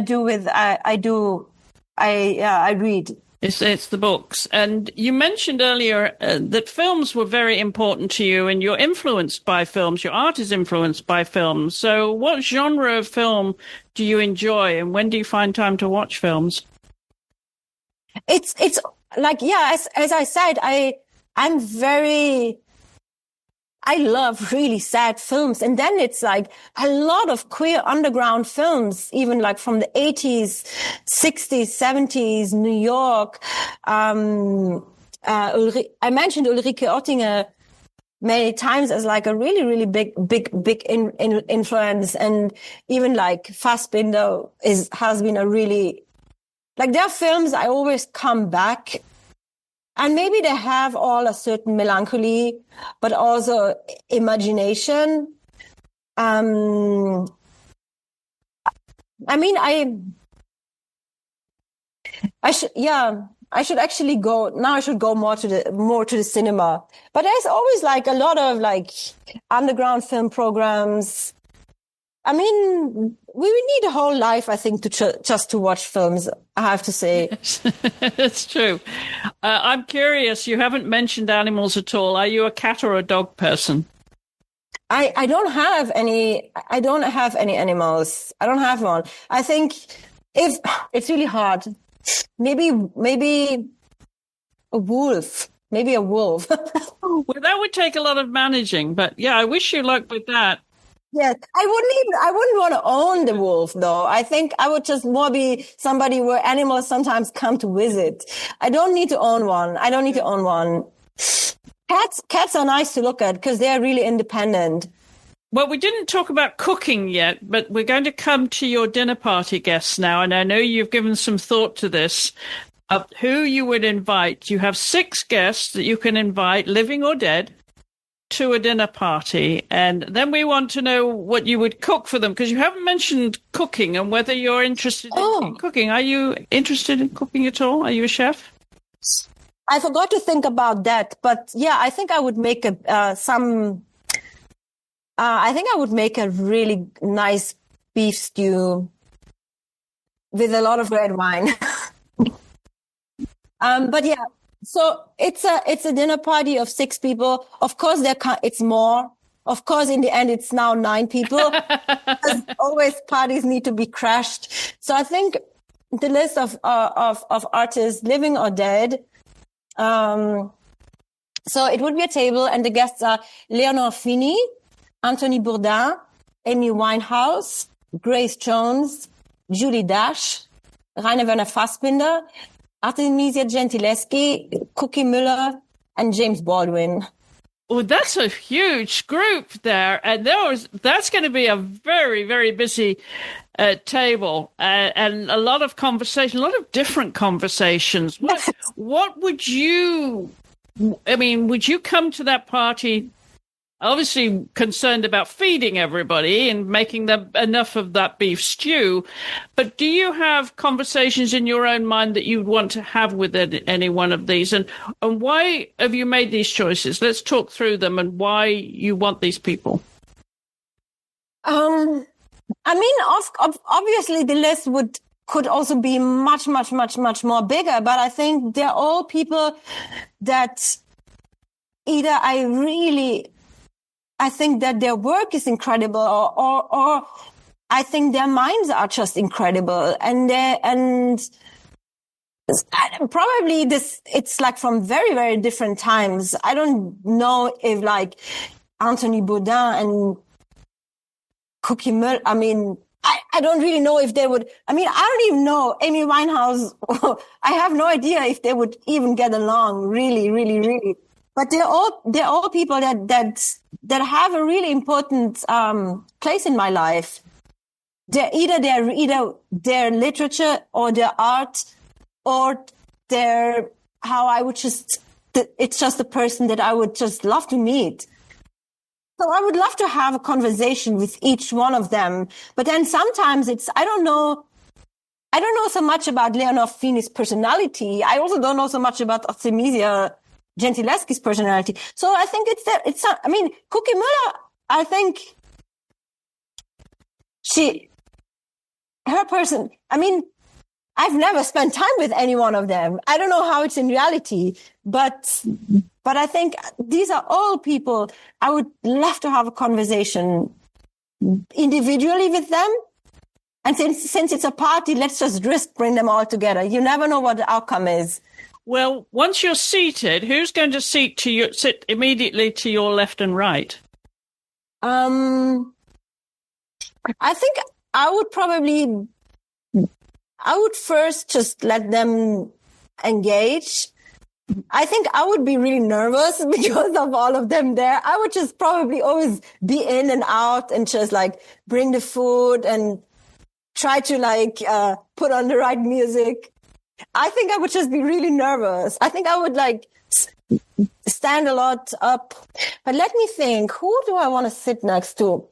read. It's the books. And you mentioned earlier that films were very important to you, and you're influenced by films. Your art is influenced by films. So what genre of film do you enjoy, and when do you find time to watch films? It's as I said, I'm very I love really sad films. And then it's like a lot of queer underground films, even like from the 80s, 60s, 70s, New York. I mentioned Ulrike Oettinger many times as like a really, really big influence. And even like Fassbinder has been a really, like their films, I always come back. And maybe they have all a certain melancholy, but also imagination. I mean, I should actually go now. I should go more to the cinema. But there's always like a lot of like underground film programs. I mean, we would need a whole life, I think, to just to watch films, I have to say. Yes, it's true. I'm curious, you haven't mentioned animals at all. Are you a cat or a dog person? I don't have any animals. I don't have one. I think if it's really hard, maybe a wolf. Maybe a wolf. Well, that would take a lot of managing, but yeah, I wish you luck with that. Yes, I wouldn't want to own the wolf though. I think I would just more be somebody where animals sometimes come to visit. I don't need to own one. Cats are nice to look at because they're really independent. Well, we didn't talk about cooking yet, but we're going to come to your dinner party guests now. And I know you've given some thought to this, of who you would invite. You have 6 guests that you can invite, living or dead, to a dinner party. And then we want to know what you would cook for them, because you haven't mentioned cooking and whether you're interested in cooking. Are you interested in cooking at all? Are you a chef? I forgot to think about that, but yeah, I think I would make I think I would make a really nice beef stew with a lot of red wine. But yeah, so it's a dinner party of 6 people. Of course, it's more. Of course, in the end, it's now 9 people. As always, parties need to be crashed. So I think the list of artists, living or dead. So it would be a table, and the guests are Leonore Fini, Anthony Bourdain, Amy Winehouse, Grace Jones, Julie Dash, Rainer Werner Fassbinder, Artemisia Gentileschi, Cookie Müller, and James Baldwin. Well, that's a huge group there, and that's going to be a very, very busy table, and a lot of conversation, a lot of different conversations. What would you? I mean, would you come to that party? Obviously concerned about feeding everybody and making them enough of that beef stew. But do you have conversations in your own mind that you'd want to have with any one of these? And why have you made these choices? Let's talk through them and why you want these people. I mean, obviously the list could also be much more bigger, but I think they're all people that either I think that their work is incredible, or I think their minds are just incredible, and probably it's like from very, very different times. I don't know if like Anthony Bourdain and Cookie Müller, I mean, I don't really know if they would. I mean, I don't even know Amy Winehouse. I have no idea if they would even get along. Really. But they're all people that have a really important place in my life. They're either their literature or their art, or their how I would just. It's just a person that I would just love to meet. So I would love to have a conversation with each one of them. But then sometimes I don't know so much about Leonore Fini's personality. I also don't know so much about Artemisia Gentileschi's personality. So I think I mean, Cookie Müller, I think I mean, I've never spent time with any one of them. I don't know how it's in reality, but I think these are all people I would love to have a conversation individually with them. And since it's a party, let's just bring them all together. You never know what the outcome is. Well, once you're seated, who's going to sit immediately to your left and right? I think I would first just let them engage. I think I would be really nervous because of all of them there. I would just probably always be in and out and just like bring the food and try to like put on the right music. I think I would just be really nervous. I think I would like stand a lot up. But let me think, who do I want to sit next to?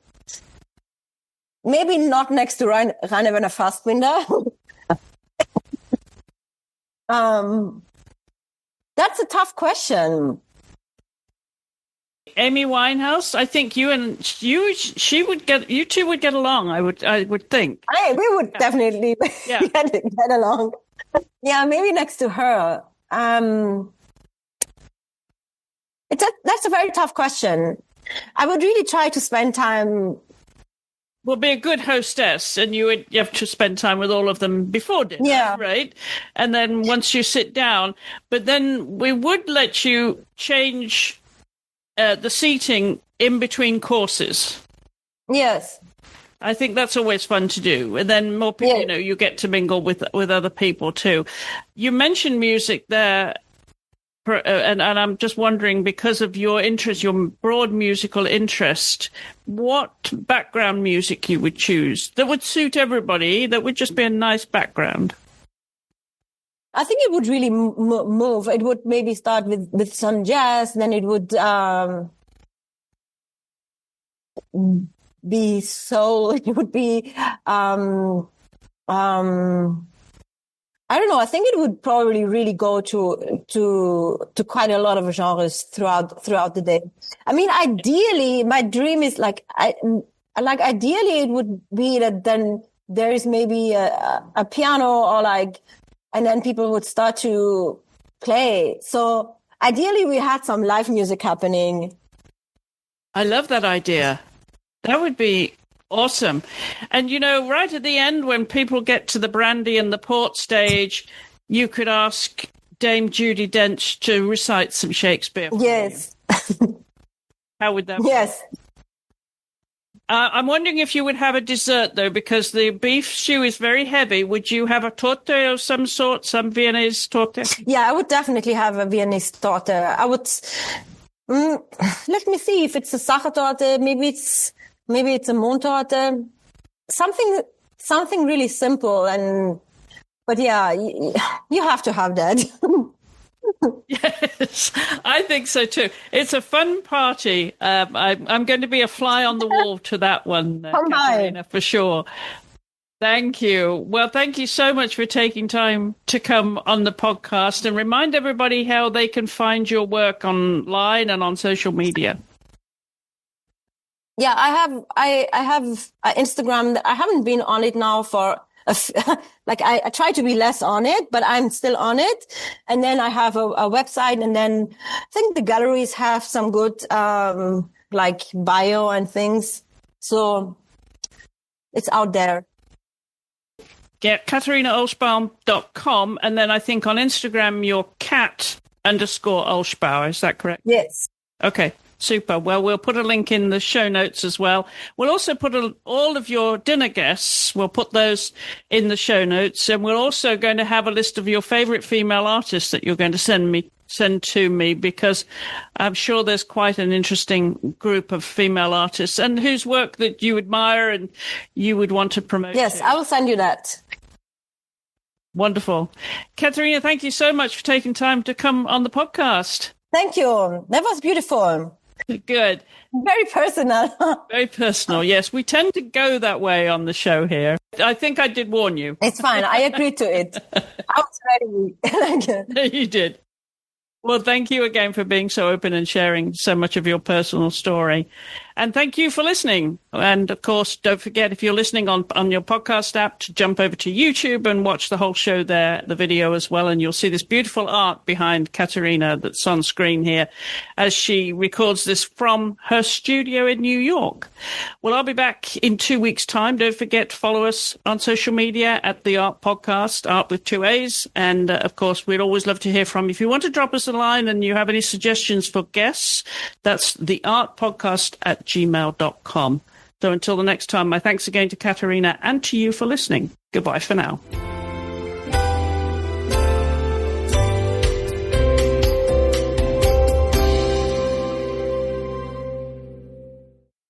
Maybe not next to Rainer Werner Fassbinder. That's a tough question. Amy Winehouse, I think you two would get along. I would think. We would definitely get along. Yeah, maybe next to her. That's a very tough question. I would really try to spend time. Well, be a good hostess, and you have to spend time with all of them before dinner, right? And then once you sit down, but then we would let you change the seating in between courses. Yes. I think that's always fun to do. And then more people, you get to mingle with other people too. You mentioned music there, and I'm just wondering, because of your interest, your broad musical interest, what background music you would choose that would suit everybody, that would just be a nice background? I think it would really move. It would maybe start with some jazz, then it would be soul. It would be I don't know. I think it would probably really go to quite a lot of genres throughout the day. I mean, ideally, my dream is ideally it would be that then there is maybe a piano or and then people would start to play. So ideally we had some live music happening. I love that idea. That would be awesome. And, right at the end, when people get to the brandy and the port stage, you could ask Dame Judi Dench to recite some Shakespeare for Yes. you. How would that work? Yes. I'm wondering if you would have a dessert, though, because the beef stew is very heavy. Would you have a torte of some sort, some Viennese torte? Yeah, I would definitely have a Viennese torte. I would... let me see if it's a Sachertorte. Maybe it's a Mondtorte. Something really simple. But yeah, you have to have that. Yes, I think so too. It's a fun party. I'm going to be a fly on the wall to that one, Katherina, for sure. Thank you. Well, thank you so much for taking time to come on the podcast, and remind everybody how they can find your work online and on social media. Yeah, I have Instagram. I haven't been on it now for I try to be less on it, but I'm still on it. And then I have a website, and then I think the galleries have some good bio and things. So it's out there. Get KatherinaOlschbaur.com, and then I think on Instagram you're cat_Olschbaur. Is that correct? Yes. Okay. Super. Well, we'll put a link in the show notes as well. We'll also put all of your dinner guests. We'll put those in the show notes. And we're also going to have a list of your favorite female artists that you're going to send to me, because I'm sure there's quite an interesting group of female artists and whose work that you admire and you would want to promote. Yes, I will send you that. Wonderful. Katherina, thank you so much for taking time to come on the podcast. Thank you. That was beautiful. Good. Very personal. Very personal, yes. We tend to go that way on the show here. I think I did warn you. It's fine. I agreed to it. I was ready. You did. Well, thank you again for being so open and sharing so much of your personal story. And thank you for listening. And of course, don't forget, if you're listening on your podcast app, to jump over to YouTube and watch the whole show there, the video as well. And you'll see this beautiful art behind Katherina that's on screen here as she records this from her studio in New York. Well, I'll be back in 2 weeks' time. Don't forget to follow us on social media at the AART Podcast, Art with 2 A's. And of course, we'd always love to hear from you. If you want to drop us a line and you have any suggestions for guests, that's the artpodcast@gmail.com. So until the next time, my thanks again to Katherina and to you for listening. Goodbye for now.